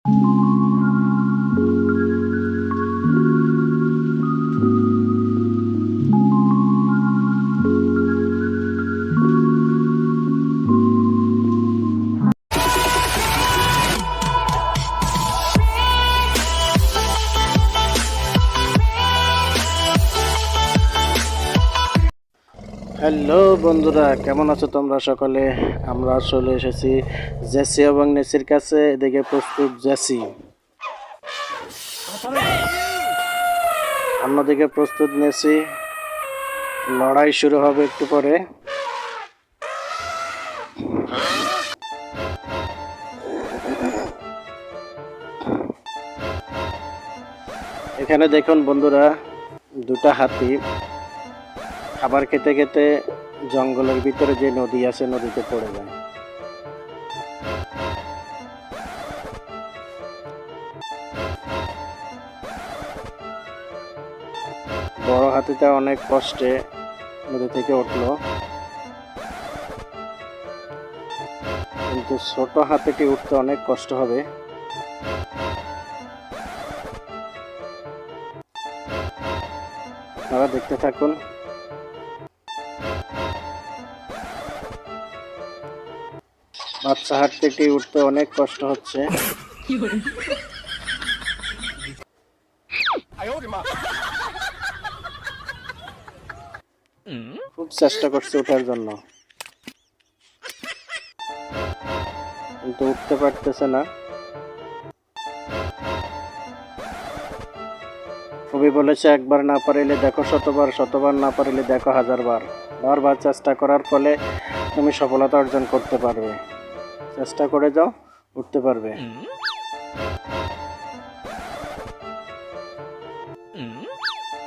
Hello বন্ধুরা, কেমন আছো তোমরা সকলে? আমরা চলে এসেছি জেসি এবং নেসির কাছে। এদিকে প্রস্তুত জেসি, অন্যদিকে প্রস্তুত নেসি। লড়াই শুরু হবে একটু পরে। এখানে দেখুন বন্ধুরা, দুটা হাতি খাবার খেতে খেতে জঙ্গলের ভিতরে যে নদী আছে নদীতে পড়ে যায়। বড় হাতিটা অনেক কষ্টে নদী থেকে উঠলো, কিন্তু ছোট হাতিটি উঠতে অনেক কষ্ট হবে। আপনারা দেখতে থাকুন। বাচ্চা হাতিটি উঠতে অনেক কষ্ট হচ্ছে। খুব চেষ্টা করছে ওঠার জন্য, কিন্তু উঠতে পারতেছে না। কবি বলেছে, একবার না পারিলে দেখো শতবার, শতবার না পারিলে দেখো হাজারবার। বারবার চেষ্টা করার ফলে তুমি সফলতা অর্জন করতে পারবে। চেষ্টা করে যাও, উঠতে পারবে।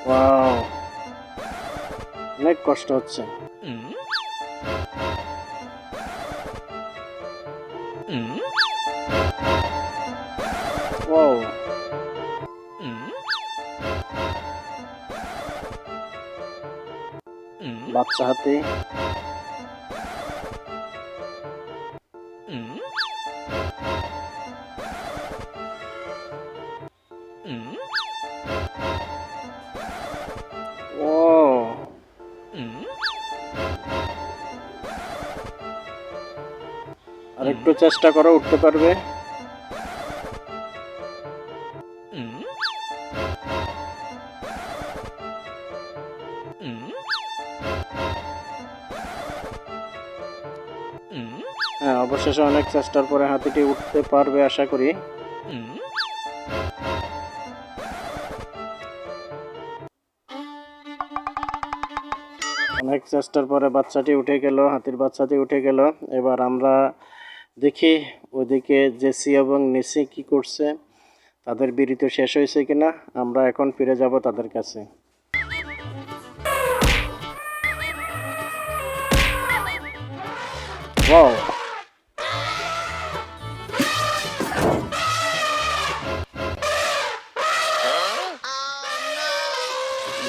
ওয়াও, অনেক কষ্ট হচ্ছে। ওয়াও, বাচ্চা হাতি ও আর একটু চেষ্টা করো, উঠতে পারবে। হ্যাঁ, অবশেষে অনেক চেষ্টার পরে হাতিটি উঠতে পারবে আশা করি। অনেক চেষ্টার পরে বাচ্চাটি উঠে গেল, হাতির বাচ্চাটি উঠে গেল। এবার আমরা দেখি ওইদিকে জেসি এবং নেসি কি করছে, তাদের বিড়ি তো শেষ হয়েছে কিনা। আমরা এখন ফিরে যাব তাদের কাছে। ওয়াও,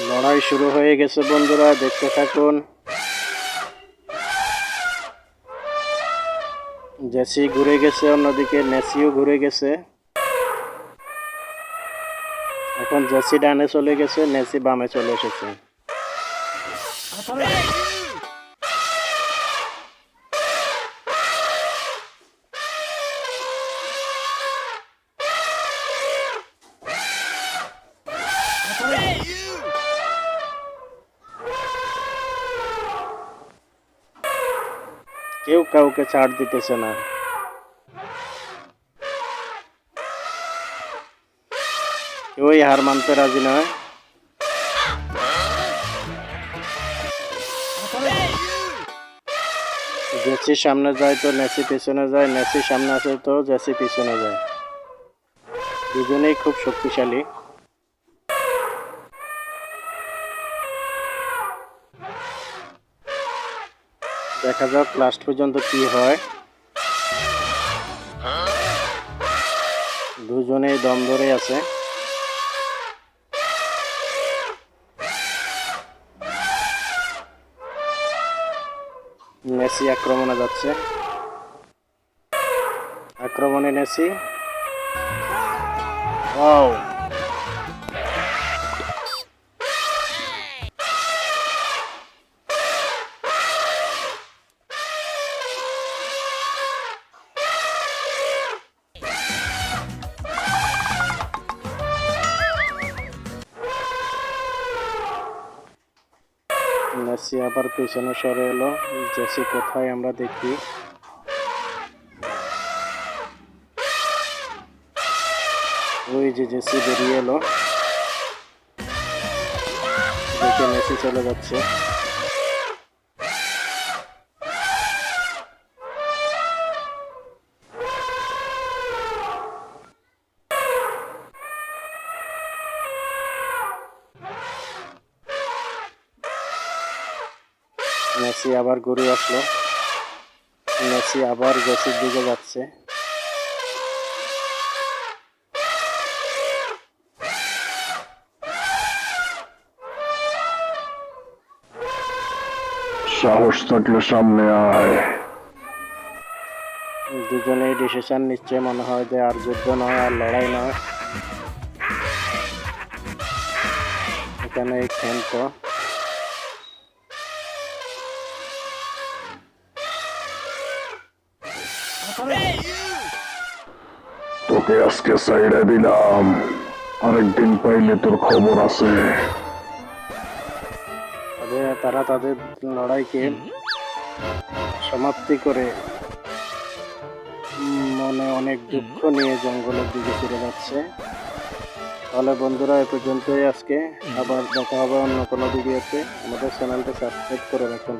লড়াই শুরু হয়ে গেছে বন্ধুরা, দেখতে থাকুন। জেসি ঘুরে গেছে, অন্যদিকে নেসিও ঘুরে গেছে। এখন জেসি ডানে চলে গেছে, নেসি বামে চলে এসেছে। কেউ কাউকে ছাড় দিতেছে না। কেউই হার মানতে রাজি নয়। জেসি সামনে যায় তো নেসি পিছনে যায়, নেসি সামনে আসে তো জেসি পিছনে যায়। দুজনেই খুব শক্তিশালী। দেখা যাক লাস্ট পর্যন্ত কি হয়। দুজনেই দম ধরে আছে। মেসি আক্রমণে যাচ্ছে, আক্রমণে নেসি। ওয়াও, মেসি আবার পেছনে সরে এলো। জেসি কোথায় আমরা দেখি। ওই যে জেসি বেরিয়ে এলো, দেখে মেসি চলে যাচ্ছে। মেসি আবার ঘুরে আসলো, মেসি আবার জেসির দিকে যাচ্ছে। সাহস থাকলে সামনে আয়। দুজনেই ডিসিশন নিচ্ছে, মনে হয় যে আর যুদ্ধ নয়, আর লড়াই নয়, এখানে ক্ষান্ত। তোকে আজকে সাইডে দিলাম, আরেকদিন পাইলে তোর খবর আছে। তারা তাদের লড়াইকে সমাপ্তি করে মনে অনেক দুঃখ নিয়ে জঙ্গলের দিকে ফিরে যাচ্ছে। তাহলে বন্ধুরা, এ পর্যন্তই আজকে। আবার দেখা হবে অন্য কোনো ভিডিওতে। আমাদের চ্যানেলটা সাবস্ক্রাইব করে রাখুন।